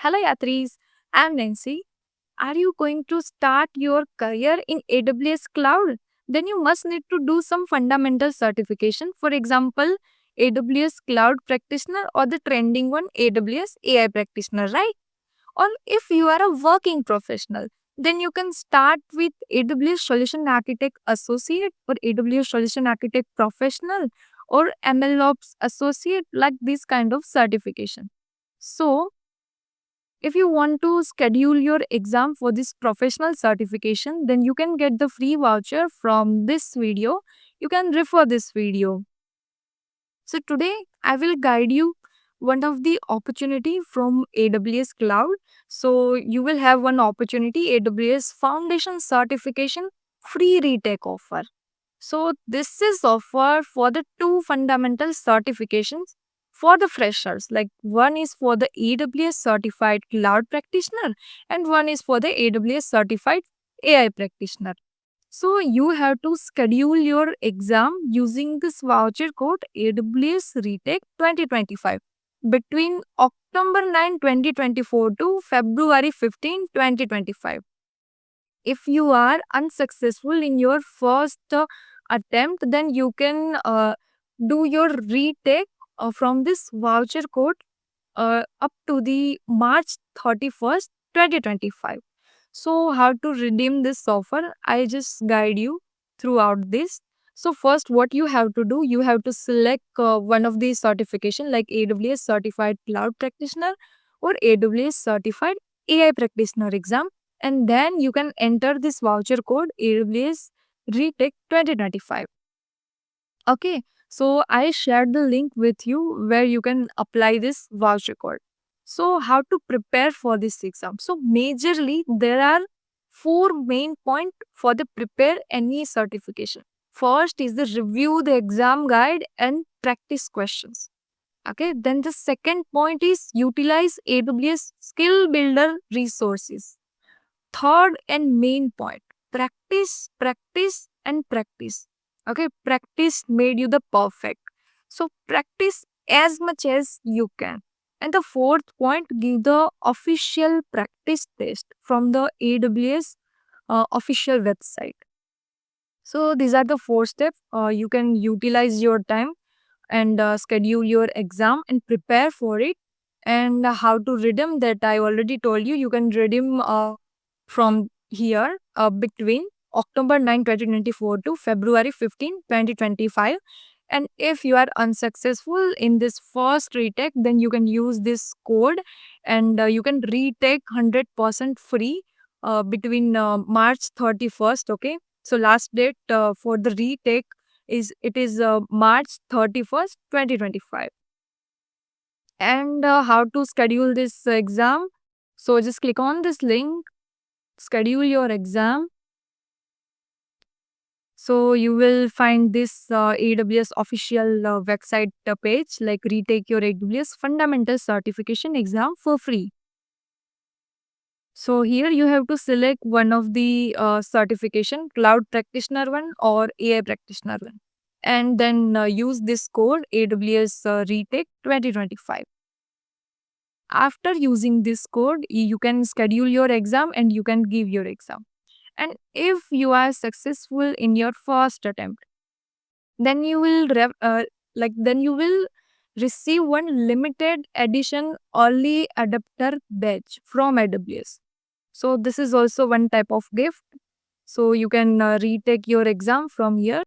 Hello, Yatris. I'm Nancy. Are you going to start your career in AWS Cloud? Then you must need to do some fundamental certification. For example, AWS Cloud Practitioner or the trending one, AWS AI Practitioner, right? Or if you are a working professional, then you can start with AWS Solution Architect Associate or AWS Solution Architect Professional or MLOps Associate, like this kind of certification. So, if you want to schedule your exam for this professional certification, then you can get the free voucher from this video. You can refer this video. So today I will guide you one of the opportunity from AWS Cloud. So you will have one opportunity, AWS Foundation Certification free retake offer. So this is offer for the two fundamental certifications for the freshers. Like one is for the AWS certified cloud practitioner and one is for the AWS certified AI practitioner. So you have to schedule your exam using this voucher code AWS Retake 2025 between October 9, 2024 to February 15, 2025. If you are unsuccessful in your first attempt, then you can do your retake from this voucher code up to the March 31st, 2025. So how to redeem this offer, I just guide you throughout this. So first what you have to do, you have to select one of these certification like AWS certified cloud practitioner or AWS certified AI practitioner exam, and then you can enter this voucher code AWS retake 2025. Okay, so I shared the link with you where you can apply this voucher code. So, how to prepare for this exam? So, majorly there are four main points for the prepare any certification. First is the review the exam guide and practice questions. Okay, then the second point is utilize AWS skill builder resources. Third and main point, practice, practice, and practice. Okay, practice made you the perfect. So, practice as much as you can. And the fourth point, give the official practice test from the AWS official website. So, these are the four steps. You can utilize your time and schedule your exam and prepare for it. And how to redeem that I already told you. You can redeem from here between October 9, 2024 to February 15, 2025. And if you are unsuccessful in this first retake, then you can use this code and you can retake 100% free between March 31st. Okay. So last date for the retake is March 31st, 2025. And how to schedule this exam? So just click on this link, schedule your exam. So you will find this AWS official website page like retake your AWS fundamental certification exam for free. So here you have to select one of the certification, cloud practitioner one or AI practitioner one, and then use this code AWS retake 2025. After using this code, you can schedule your exam and you can give your exam. And if you are successful in your first attempt, then you will then you will receive one limited edition early adapter badge from AWS. So this is also one type of gift. So you can retake your exam from here.